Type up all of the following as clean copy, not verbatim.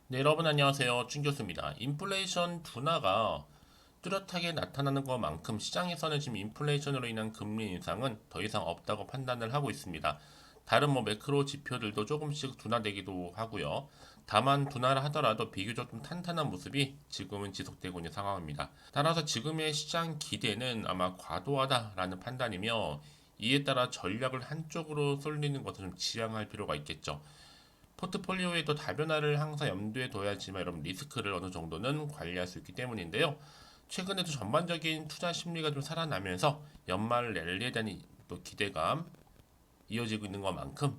네, 여러분 안녕하세요. 준 교수입니다. 인플레이션 둔화가 뚜렷하게 나타나는 것만큼 시장에서는 지금 인플레이션으로 인한 금리 인상은 더 이상 없다고 판단을 하고 있습니다. 다른 매크로 지표들도 조금씩 둔화되기도 하고요. 다만 둔화를 하더라도 비교적 좀 탄탄한 모습이 지금은 지속되고 있는 상황입니다. 따라서 지금의 시장 기대는 아마 과도하다라는 판단이며 이에 따라 전략을 한쪽으로 쏠리는 것을 좀 지양할 필요가 있겠죠. 포트폴리오에도 다변화를 항상 염두에 둬야지만 여러분 리스크를 어느 정도는 관리할 수 있기 때문인데요. 최근에도 전반적인 투자 심리가 좀 살아나면서 연말 랠리에 대한 또 기대감 이어지고 있는 것만큼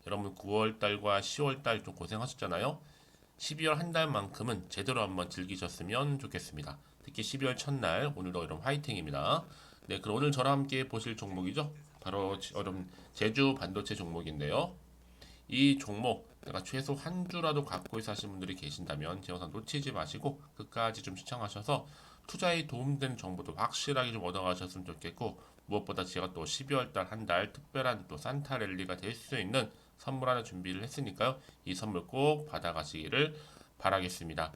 여러분 9월 달과 10월 달 좀 고생하셨잖아요. 12월 한 달만큼은 제대로 한번 즐기셨으면 좋겠습니다. 특히 12월 첫날 오늘도 여러분 화이팅입니다. 네, 그럼 오늘 저랑 함께 보실 종목이죠. 바로 여러분 제주 반도체 종목인데요. 이 종목 내가 최소 한 주라도 갖고 있어 하시는 분들이 계신다면 제 영상 놓치지 마시고 끝까지 좀 시청하셔서 투자에 도움되는 정보도 확실하게 좀 얻어가셨으면 좋겠고, 무엇보다 제가 또 12월 달 한 달 특별한 또 산타 랠리가 될 수 있는 선물 하나 준비를 했으니까요. 이 선물 꼭 받아가시기를 바라겠습니다.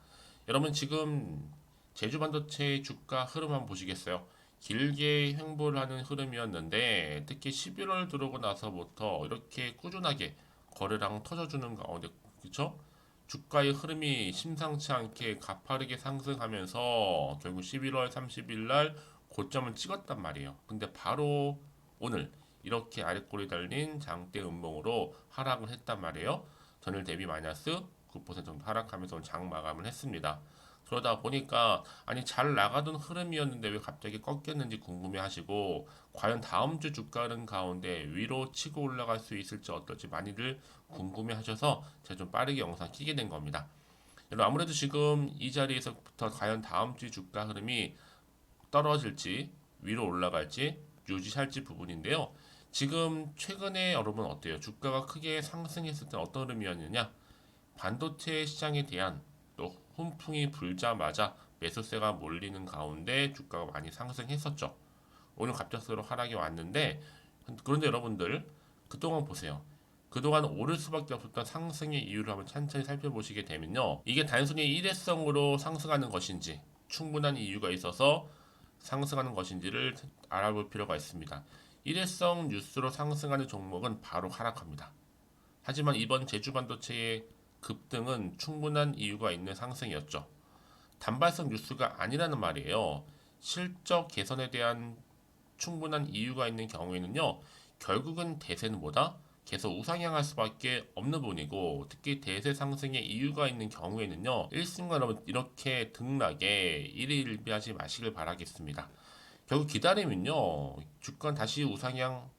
여러분 지금 제주 반도체 주가 흐름 한번 보시겠어요? 길게 횡보를 하는 흐름이었는데 특히 11월 들어오고 나서부터 이렇게 꾸준하게 거래량 터져주는 가운데, 그쵸? 주가의 흐름이 심상치 않게 가파르게 상승하면서 결국 11월 30일 날 고점을 찍었단 말이에요. 근데 바로 오늘 이렇게 아랫골이 달린 장대 음봉으로 하락을 했단 말이에요. 전일 대비 마이너스 9% 정도 하락하면서 오늘 장 마감을 했습니다. 그러다 보니까 아니 잘 나가던 흐름이었는데 왜 갑자기 꺾였는지 궁금해 하시고, 과연 다음 주 주가는 가운데 위로 치고 올라갈 수 있을지 어떨지 많이들 궁금해 하셔서 제가 좀 빠르게 영상 키게 된 겁니다. 여러분 아무래도 지금 이 자리에서부터 과연 다음 주 주가 흐름이 떨어질지 위로 올라갈지 유지할지 부분인데요. 지금 최근에 여러분 어때요? 주가가 크게 상승했을 때 어떤 흐름이었느냐? 반도체 시장에 대한 또 훈풍이 불자마자 매수세가 몰리는 가운데 주가가 많이 상승했었죠. 오늘 갑작스러운 하락이 왔는데, 그런데 여러분들 그동안 보세요. 그동안 오를 수밖에 없었던 상승의 이유를 한번 천천히 살펴보시게 되면요. 이게 단순히 일회성으로 상승하는 것인지 충분한 이유가 있어서 상승하는 것인지를 알아볼 필요가 있습니다. 일회성 뉴스로 상승하는 종목은 바로 하락합니다. 하지만 이번 제주 반도체의 급등은 충분한 이유가 있는 상승이었죠. 단발성 뉴스가 아니라는 말이에요. 실적 개선에 대한 충분한 이유가 있는 경우에는요, 결국은 대세는 뭐다? 계속 우상향할 수밖에 없는 부분이고, 특히 대세 상승의 이유가 있는 경우에는요, 일순간 이렇게 등락에 일희일비하지 마시길 바라겠습니다. 결국 기다리면요, 주가 다시 우상향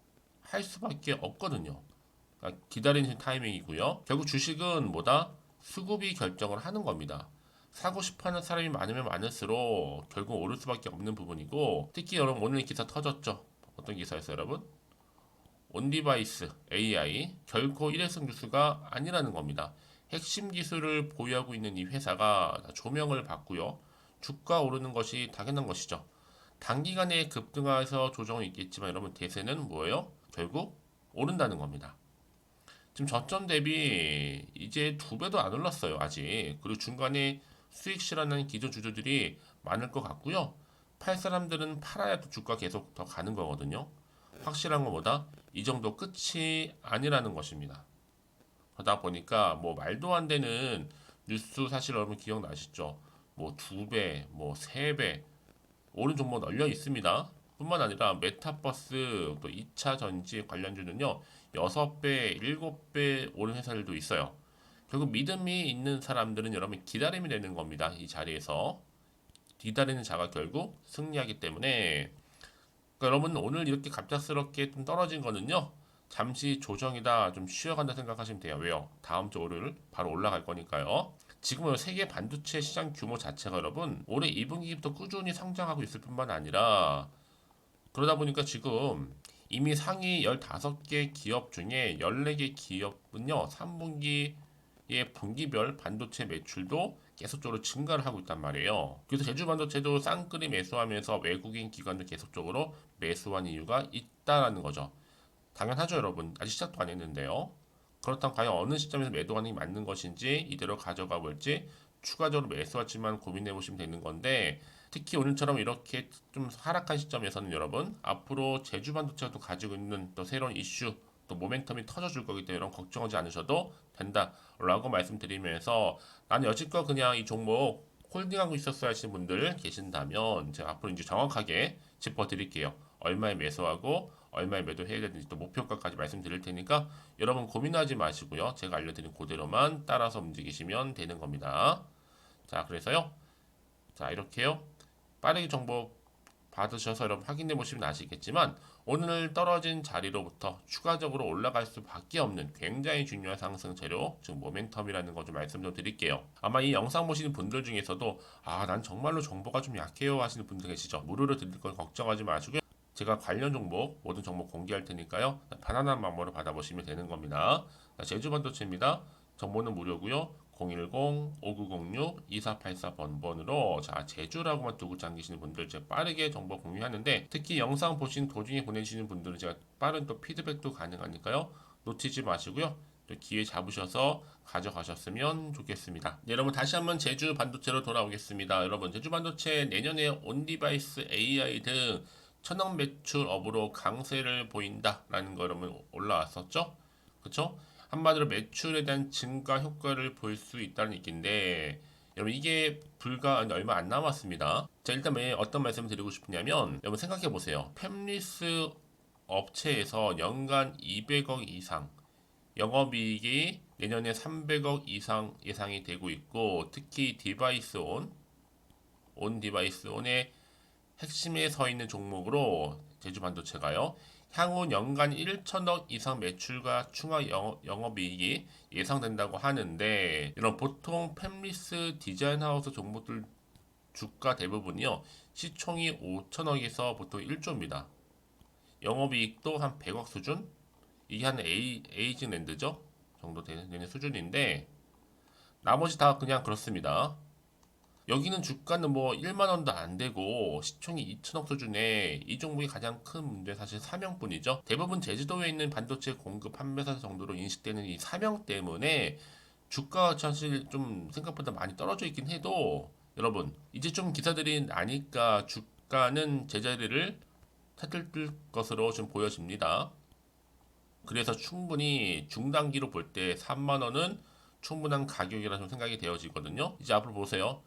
할 수밖에 없거든요. 그러니까 기다리는 타이밍이고요. 결국 주식은 뭐다? 수급이 결정을 하는 겁니다. 사고 싶어하는 사람이 많으면 많을수록 결국 오를 수밖에 없는 부분이고, 특히 여러분 오늘 기사 터졌죠? 어떤 기사였어요, 여러분? 온디바이스 AI 결코 일회성 뉴스가 아니라는 겁니다. 핵심 기술을 보유하고 있는 이 회사가 조명을 받고요. 주가 오르는 것이 당연한 것이죠. 단기간에 급등해서 조정은 있겠지만 여러분 대세는 뭐예요? 결국 오른다는 겁니다. 지금 저점 대비 이제 두 배도 안 올랐어요, 아직. 그리고 중간에 수익 실현하는 기존 주주들이 많을 것 같고요. 팔 사람들은 팔아야 또 주가 계속 더 가는 거거든요. 확실한 것보다 이 정도 끝이 아니라는 것입니다. 그러다 보니까 뭐 말도 안 되는 뉴스 사실 여러분 기억나시죠? 뭐 두 배, 뭐 세 배, 오른 종목 널려 있습니다. 뿐만 아니라 메타버스 또 2차 전지 관련주는요. 6배, 7배 오른 회사들도 있어요. 결국 믿음이 있는 사람들은 여러분 기다림이 되는 겁니다. 이 자리에서. 기다리는 자가 결국 승리하기 때문에, 그러니까 여러분 오늘 이렇게 갑작스럽게 좀 떨어진 거는요. 잠시 조정이다, 좀 쉬어간다 생각하시면 돼요. 왜요? 다음 주 월요일 바로 올라갈 거니까요. 지금은 세계 반도체 시장 규모 자체가 여러분 올해 2분기부터 꾸준히 성장하고 있을 뿐만 아니라, 그러다 보니까 지금 이미 상위 15개 기업 중에 14개 기업은요 3분기에 분기별 반도체 매출도 계속적으로 증가를 하고 있단 말이에요. 그래서 제주 반도체도 쌍끌이 매수하면서 외국인 기관도 계속적으로 매수한 이유가 있다라는 거죠. 당연하죠, 여러분. 아직 시작도 안 했는데요. 그렇다면 과연 어느 시점에서 매도하는 게 맞는 것인지 이대로 가져가 볼지 추가적으로 매수할지만 고민해 보시면 되는 건데 특히 오늘처럼 이렇게 좀 하락한 시점에서는 여러분 앞으로 제주 반도체가 또 가지고 있는 또 새로운 이슈 또 모멘텀이 터져줄 거기 때문에 여러분 걱정하지 않으셔도 된다라고 말씀드리면서 나는 여지껏 그냥 이 종목 홀딩하고 있었어야 하시는 분들 계신다면 제가 앞으로 이제 정확하게 짚어드릴게요. 얼마에 매수하고 얼마에 매도해야 되는지 또 목표가까지 말씀드릴 테니까 여러분 고민하지 마시고요. 제가 알려드린 그대로만 따라서 움직이시면 되는 겁니다. 자, 그래서요. 자, 이렇게요. 빠르게 정보 받으셔서 여러분 확인해 보시면 아시겠지만 오늘 떨어진 자리로부터 추가적으로 올라갈 수밖에 없는 굉장히 중요한 상승 재료, 즉 모멘텀이라는 거 좀 말씀 좀 드릴게요. 아마 이 영상 보시는 분들 중에서도 난 정말로 정보가 좀 약해요 하시는 분들 계시죠. 무료로 드릴 건 걱정하지 마시고요. 제가 관련 종목, 모든 종목 공개할 테니까요. 편안한 마음으로 받아보시면 되는 겁니다. 제주반도체입니다. 정보는 무료고요. 010-5906-2484번으로 자 제주라고만 두고 잠기시는 분들 제가 빠르게 정보 공유하는데 특히 영상 보신 도중에 보내주시는 분들은 제가 빠른 또 피드백도 가능하니까요. 놓치지 마시고요. 또 기회 잡으셔서 가져가셨으면 좋겠습니다. 네, 여러분 다시 한번 제주 반도체로 돌아오겠습니다. 여러분 제주 반도체 내년에 온디바이스 AI 등 천억 매출업으로 강세를 보인다라는 거 여러분 올라왔었죠? 그쵸? 한마디로 매출에 대한 증가 효과를 볼 수 있다는 얘기인데 여러분 이게 불과 얼마 안 남았습니다. 자 일단 왜 어떤 말씀을 드리고 싶으냐면 여러분 생각해 보세요. 팹리스 업체에서 연간 200억 이상 영업이익이 내년에 300억 이상 예상이 되고 있고 특히 온 디바이스 온의 핵심에 서 있는 종목으로 제주 반도체가요. 향후 연간 1천억 이상 매출과 추가 영업이익이 예상된다고 하는데 이런 보통 팹리스 디자인하우스 종목들 주가 대부분이요. 시총이 5천억에서 보통 1조입니다. 영업이익도 한 100억 수준? 이게 한 에이징 랜드죠? 정도 되는 수준인데 나머지 다 그냥 그렇습니다. 여기는 주가는 뭐 1만 원도 안 되고 시총이 2천억 수준에 이 종목이 가장 큰 문제 사실 사명뿐이죠. 대부분 제주도에 있는 반도체 공급 판매사 정도로 인식되는 이 사명 때문에 주가가 사실 좀 생각보다 많이 떨어져 있긴 해도 여러분 이제 좀 기사들이 나니까 주가는 제자리를 찾을 것으로 좀 보여집니다. 그래서 충분히 중단기로 볼 때 3만 원은 충분한 가격이라 좀 생각이 되어지거든요. 이제 앞으로 보세요.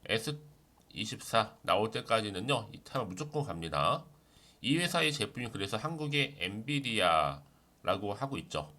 S24 나올 때까지는요, 이 타임 무조건 갑니다. 이 회사의 제품이 그래서 한국의 엔비디아라고 하고 있죠.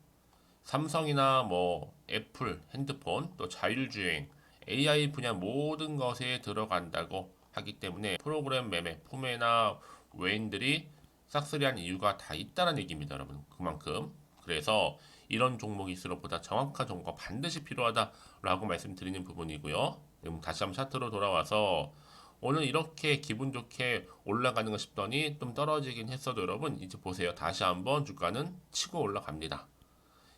삼성이나 뭐 애플 핸드폰 또 자율주행 AI 분야 모든 것에 들어간다고 하기 때문에 프로그램 매매 포매나 외인들이 싹쓸이한 이유가 다 있다는 얘기입니다, 여러분. 그만큼 그래서 이런 종목일수록 보다 정확한 정보가 반드시 필요하다라고 말씀드리는 부분이고요. 다시 한번 차트로 돌아와서 오늘 이렇게 기분 좋게 올라가는 거 싶더니 좀 떨어지긴 했어도 여러분 이제 보세요. 다시 한번 주가는 치고 올라갑니다.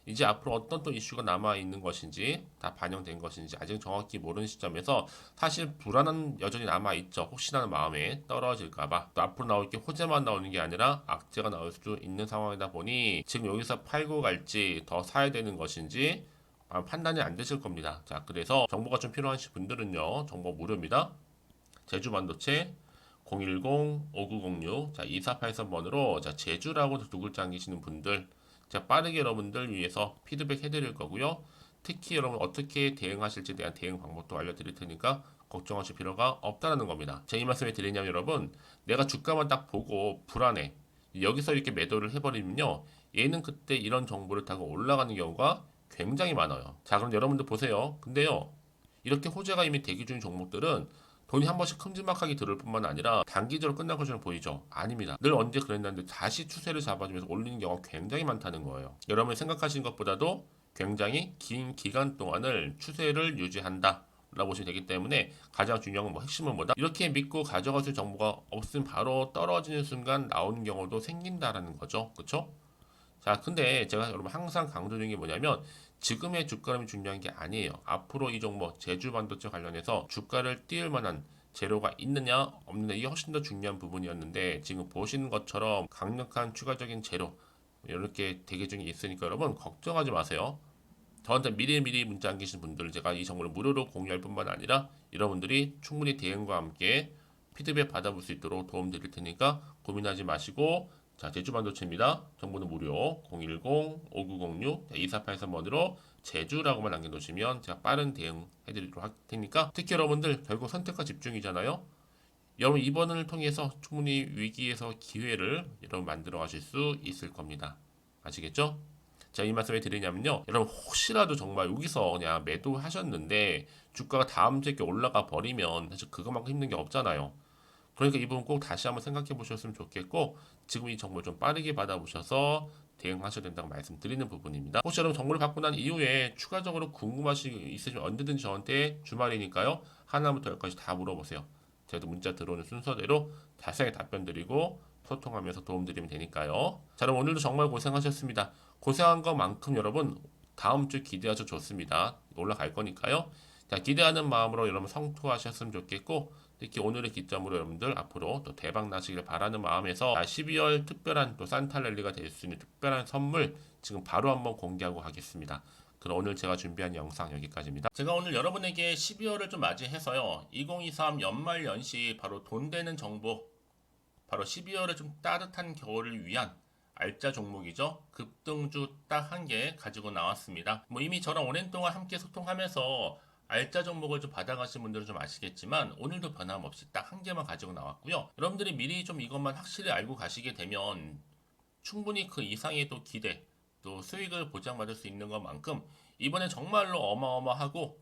이제 앞으로 어떤 또 이슈가 남아 있는 것인지 다 반영된 것인지 아직 정확히 모르는 시점에서 사실 불안은 여전히 남아 있죠. 혹시나 마음에 떨어질까봐 또 앞으로 나올 게 호재만 나오는 게 아니라 악재가 나올 수도 있는 상황이다 보니 지금 여기서 팔고 갈지 더 사야 되는 것인지 판단이 안 되실 겁니다. 자, 그래서 정보가 좀 필요하신 분들은요, 정보 무료입니다. 제주 반도체 010-5906 자, 2483번으로 자, 제주라고 두 글자 남기시는 분들 자, 빠르게 여러분들 위해서 피드백 해드릴 거고요. 특히 여러분 어떻게 대응하실지에 대한 대응 방법도 알려드릴 테니까 걱정하실 필요가 없다는 겁니다. 제가 이 말씀을 드리냐면 여러분 내가 주가만 딱 보고 불안해. 여기서 이렇게 매도를 해버리면요. 얘는 그때 이런 정보를 타고 올라가는 경우가 굉장히 많아요. 자, 그럼 여러분들 보세요. 근데요. 이렇게 호재가 이미 대기 중인 종목들은 돈이 한 번씩 큼지막하게 들을 뿐만 아니라 단기적으로 끝날 것처럼 보이죠? 아닙니다. 늘 언제 그랬는데 다시 추세를 잡아주면서 올리는 경우가 굉장히 많다는 거예요. 여러분이 생각하시는 것보다도 굉장히 긴 기간 동안을 추세를 유지한다. 라고 보시면 되기 때문에 가장 중요한 건 뭐 핵심은 뭐다? 이렇게 믿고 가져가실 정보가 없으면 바로 떨어지는 순간 나오는 경우도 생긴다라는 거죠. 그쵸? 자, 근데 제가 여러분 항상 강조드리는 게 뭐냐면 지금의 주가름이 중요한 게 아니에요. 앞으로 이 종목 제주 반도체 관련해서 주가를 띄울 만한 재료가 있느냐 없느냐 이게 훨씬 더 중요한 부분이었는데 지금 보시는 것처럼 강력한 추가적인 재료 이렇게 대기 중에 있으니까 여러분 걱정하지 마세요. 저한테 미리미리 문자 남기신 분들 제가 이 정보를 무료로 공유할 뿐만 아니라 여러분들이 충분히 대응과 함께 피드백 받아볼 수 있도록 도움 드릴 테니까 고민하지 마시고, 자, 제주반도체입니다. 정보는 무료 010-5906-2483번으로 제주라고만 남겨놓으시면 제가 빠른 대응 해드리도록 할 테니까, 특히 여러분들 결국 선택과 집중이잖아요. 여러분 이번을 통해서 충분히 위기에서 기회를 여러분 만들어 가실 수 있을 겁니다. 아시겠죠? 자, 이 말씀 왜 드리냐면요, 여러분 혹시라도 정말 여기서 그냥 매도하셨는데 주가가 다음 주에 올라가 버리면 사실 그것만큼 힘든 게 없잖아요. 그러니까 이 부분 꼭 다시 한번 생각해 보셨으면 좋겠고, 지금 이 정보를 좀 빠르게 받아보셔서 대응하셔야 된다고 말씀드리는 부분입니다. 혹시 여러분 정보를 받고 난 이후에 추가적으로 궁금하신 게 있으시면 언제든지 저한테, 주말이니까요, 하나부터 열까지 다 물어보세요. 제가 문자 들어오는 순서대로 자세하게 답변 드리고 소통하면서 도움 드리면 되니까요. 자, 그럼 오늘도 정말 고생하셨습니다. 고생한 것만큼 여러분 다음 주 기대하셔도 좋습니다. 올라갈 거니까요. 자, 기대하는 마음으로 여러분 성투하셨으면 좋겠고, 특히 오늘의 기점으로 여러분들 앞으로 또 대박 나시길 바라는 마음에서 12월 특별한 또 산타랠리가 될 수 있는 특별한 선물 지금 바로 한번 공개하고 가겠습니다. 그럼 오늘 제가 준비한 영상 여기까지입니다. 제가 오늘 여러분에게 12월을 좀 맞이해서요, 2023 연말 연시 바로 돈 되는 정보, 바로 12월에 좀 따뜻한 겨울을 위한 알짜 종목이죠. 급등주 딱 한 개 가지고 나왔습니다. 뭐 이미 저랑 오랜 동안 함께 소통하면서 알짜 종목을 좀 받아가신 분들은 좀 아시겠지만 오늘도 변함없이 딱 한 개만 가지고 나왔고요. 여러분들이 미리 좀 이것만 확실히 알고 가시게 되면 충분히 그 이상의 또 기대, 또 수익을 보장받을 수 있는 것만큼 이번에 정말로 어마어마하고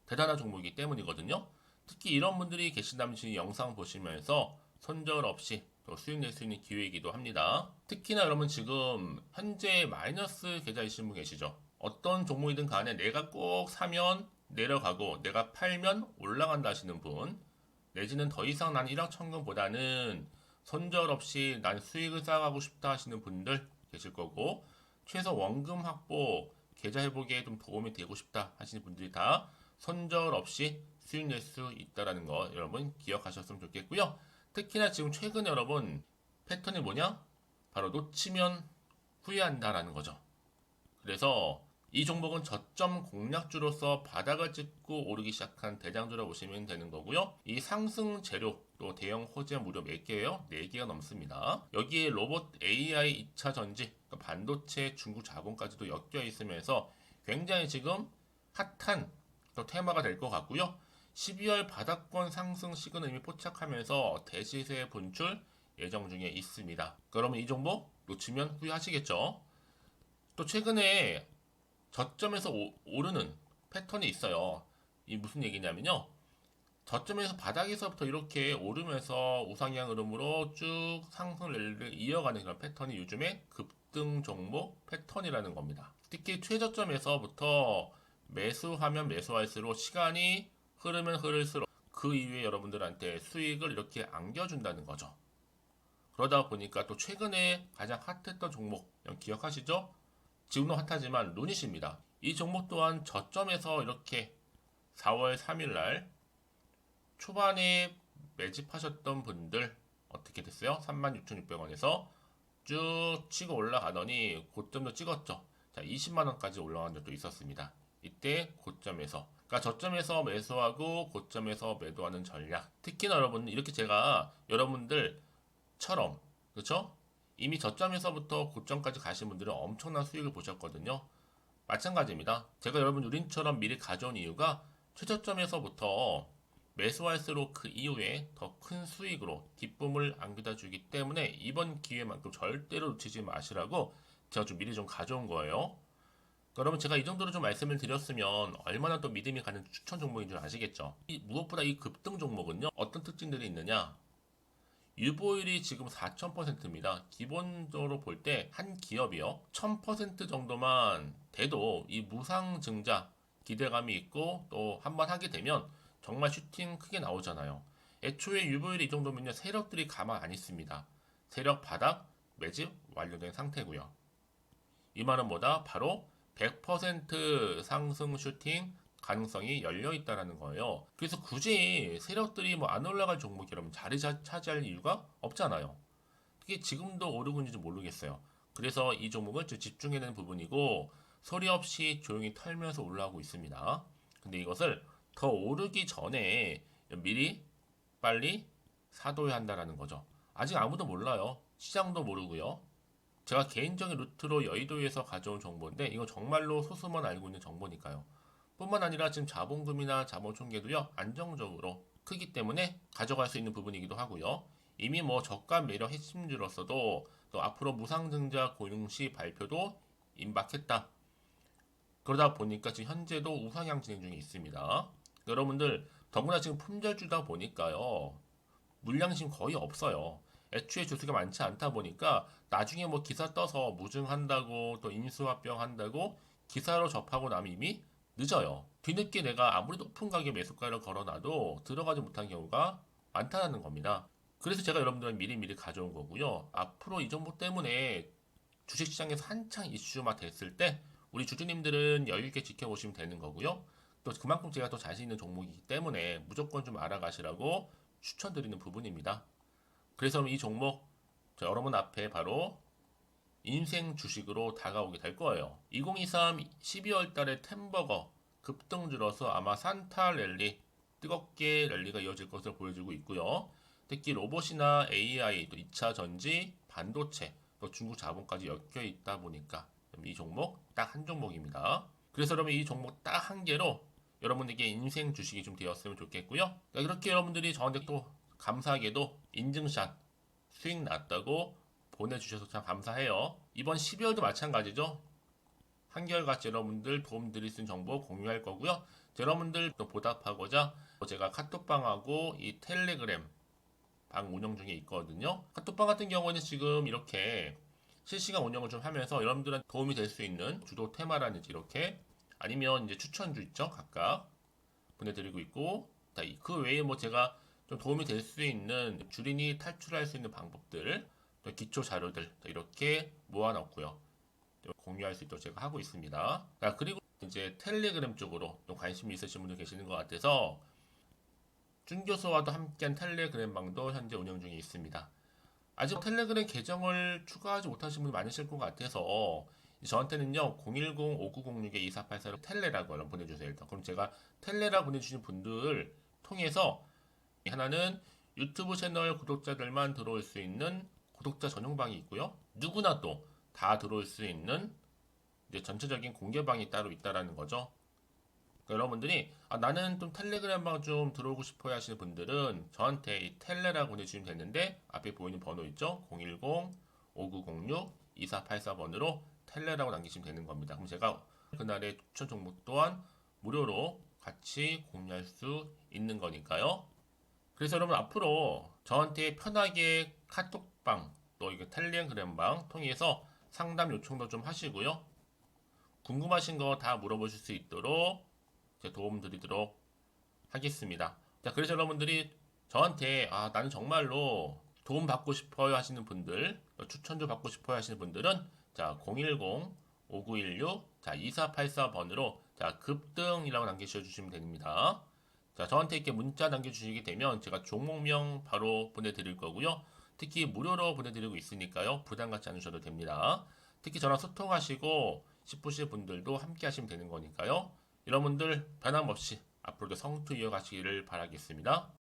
대단한 종목이기 때문이거든요. 특히 이런 분들이 계신다면 지금 영상 보시면서 손절 없이 또 수익 낼 수 있는 기회이기도 합니다. 특히나 여러분 지금 현재 마이너스 계좌이신 분 계시죠? 어떤 종목이든 간에 내가 꼭 사면 내려가고 내가 팔면 올라간다 하시는 분, 내지는 더 이상 난 일확천금보다는 손절 없이 난 수익을 쌓아가고 싶다 하시는 분들 계실 거고, 최소 원금 확보, 계좌 회복에 좀 도움이 되고 싶다 하시는 분들이 다 손절 없이 수익 낼 수 있다는 거 여러분 기억하셨으면 좋겠고요. 특히나 지금 최근에 여러분 패턴이 뭐냐? 바로 놓치면 후회한다라는 거죠. 그래서 이 종목은 저점 공략주로서 바닥을 찍고 오르기 시작한 대장주라고 보시면 되는 거고요. 이 상승 재료 또 대형 호재 무려 몇 개예요? 4개가 넘습니다. 여기에 로봇 AI 2차 전지, 그러니까 반도체 중국 자본까지도 엮여 있으면서 굉장히 지금 핫한 또 테마가 될 것 같고요. 12월 바닥권 상승 시그널 이미 포착하면서 대시세 분출 예정 중에 있습니다. 그러면 이 종목 놓치면 후회하시겠죠? 또 최근에 저점에서 오르는 패턴이 있어요. 이 무슨 얘기냐면요, 저점에서 바닥에서부터 이렇게 오르면서 우상향 흐름으로 쭉 상승 랠리를 이어가는 그런 패턴이 요즘에 급등 종목 패턴이라는 겁니다. 특히 최저점에서부터 매수하면 매수할수록 시간이 흐르면 흐를수록 그 이후에 여러분들한테 수익을 이렇게 안겨준다는 거죠. 그러다 보니까 또 최근에 가장 핫했던 종목 기억하시죠? 지금도 핫하지만 루닛입니다. 이 종목 또한 저점에서 이렇게 4월 3일 날 초반에 매집하셨던 분들 어떻게 됐어요? 36,600원에서 쭉 치고 올라가더니 고점도 찍었죠. 자, 20만원까지 올라간 적도 있었습니다. 이때 고점에서, 그러니까 저점에서 매수하고 고점에서 매도하는 전략. 특히나 여러분 이렇게 제가 여러분들처럼, 그렇죠? 이미 저점에서부터 고점까지 가신 분들은 엄청난 수익을 보셨거든요. 마찬가지입니다. 제가 여러분 우린처럼 미리 가져온 이유가 최저점에서부터 매수할수록 그 이후에 더 큰 수익으로 기쁨을 안겨다 주기 때문에 이번 기회만큼 절대로 놓치지 마시라고 제가 좀 미리 좀 가져온 거예요. 그러면 제가 이 정도로 좀 말씀을 드렸으면 얼마나 또 믿음이 가는 추천 종목인 줄 아시겠죠? 무엇보다 이 급등 종목은요, 어떤 특징들이 있느냐? 유보율이 지금 4000%입니다. 기본적으로 볼 때 한 기업이요, 1000% 정도만 돼도 이 무상증자 기대감이 있고 또 한번 하게 되면 정말 슈팅 크게 나오잖아요. 애초에 유보율이 이 정도면요, 세력들이 가만 안 있습니다. 세력 바닥 매집 완료된 상태고요. 이 말은 뭐다? 바로 100% 상승 슈팅 가능성이 열려 있다라는 거예요. 그래서 굳이 세력들이 뭐 안 올라갈 종목이라면 자리 차지할 이유가 없잖아요. 그게 지금도 오르고 있는지 모르겠어요. 그래서 이 종목을 좀 집중해야 되는 부분이고 소리 없이 조용히 털면서 올라가고 있습니다. 근데 이것을 더 오르기 전에 미리 빨리 사둬야 한다라는 거죠. 아직 아무도 몰라요. 시장도 모르고요. 제가 개인적인 루트로 여의도에서 가져온 정보인데 이거 정말로 소수만 알고 있는 정보니까요. 뿐만 아니라 지금 자본금이나 자본총계도요 안정적으로 크기 때문에 가져갈 수 있는 부분이기도 하고요. 이미 뭐 저가 매력 핵심주로서도 또 앞으로 무상증자 고용시 발표도 임박했다. 그러다 보니까 지금 현재도 우상향 진행 중에 있습니다. 여러분들 더구나 지금 품절주다 보니까요. 물량심 거의 없어요. 애초에 주수가 많지 않다 보니까 나중에 뭐 기사 떠서 무증한다고 또 인수합병 한다고 기사로 접하고 나면 이미 늦어요. 뒤늦게 내가 아무리 높은 가격 매수가를 걸어놔도 들어가지 못한 경우가 많다는 겁니다. 그래서 제가 여러분들은 미리미리 가져온 거고요. 앞으로 이 정보 때문에 주식시장에서 한창 이슈가 됐을 때 우리 주주님들은 여유있게 지켜보시면 되는 거고요. 또 그만큼 제가 또 자신 있는 종목이기 때문에 무조건 좀 알아가시라고 추천드리는 부분입니다. 그래서 이 종목 여러분 앞에 바로 인생 주식으로 다가오게 될 거예요. 2023 12월 달에 템버거 급등주로서 아마 산타 랠리 뜨겁게 랠리가 이어질 것으로 보여지고 있고요. 특히 로봇이나 AI, 또 2차 전지, 반도체, 또 중국 자본까지 엮여 있다 보니까 이 종목 딱 한 종목입니다. 그래서 여러분 이 종목 딱 한 개로 여러분에게 인생 주식이 좀 되었으면 좋겠고요. 그렇게 여러분들이 저한테 또 감사하게도 인증샷 수익 났다고 보내주셔서 참 감사해요. 이번 12월도 마찬가지죠. 한결같이 여러분들 도움 드릴 수 있는 정보 공유할 거고요. 여러분들 또 보답하고자 제가 카톡방하고 이 텔레그램 방 운영 중에 있거든요. 카톡방 같은 경우는 지금 이렇게 실시간 운영을 좀 하면서 여러분들한테 도움이 될 수 있는 주도 테마라든지 이렇게 아니면 이제 추천주 있죠. 각각 보내드리고 있고 그 외에 뭐 제가 좀 도움이 될 수 있는 주린이 탈출할 수 있는 방법들 또 기초 자료들 이렇게 모아놨고요. 공유할 수 있도록 제가 하고 있습니다. 그리고 이제 텔레그램 쪽으로 좀 관심이 있으신 분들 계시는 것 같아서 준교수와도 함께한 텔레그램 방도 현재 운영 중에 있습니다. 아직 텔레그램 계정을 추가하지 못하신 분이 많으실 것 같아서 저한테는요 010-5906-2484로 텔레라고 보내주세요. 일단 그럼 제가 텔레라 보내주신 분들 통해서 하나는 유튜브 채널 구독자들만 들어올 수 있는 구독자 전용방이 있고요. 누구나 또 다 들어올 수 있는 이제 전체적인 공개방이 따로 있다라는 거죠. 그러니까 여러분들이 나는 좀 텔레그램 방 좀 들어오고 싶어요 하시는 분들은 저한테 이 텔레라고 보내주시면 되는데 앞에 보이는 번호 있죠? 010-5906-2484번으로 텔레라고 남기시면 되는 겁니다. 그럼 제가 그날의 추천 종목 또한 무료로 같이 공유할 수 있는 거니까요. 그래서 여러분 앞으로 저한테 편하게 카톡방 또 이거 텔레그램방 통해서 상담 요청도 좀 하시고요. 궁금하신 거 다 물어보실 수 있도록 제가 도움 드리도록 하겠습니다. 자, 그래서 여러분들이 저한테 나는 정말로 도움 받고 싶어요 하시는 분들, 추천도 받고 싶어요 하시는 분들은 자, 010-5916 자, 2484번으로 자, 급등이라고 남기셔 주시면 됩니다. 자, 저한테 이렇게 문자 남겨주시게 되면 제가 종목명 바로 보내드릴 거고요. 특히 무료로 보내드리고 있으니까요. 부담 갖지 않으셔도 됩니다. 특히 저랑 소통하시고 싶으신 분들도 함께 하시면 되는 거니까요. 여러분들 변함없이 앞으로도 성투 이어가시기를 바라겠습니다.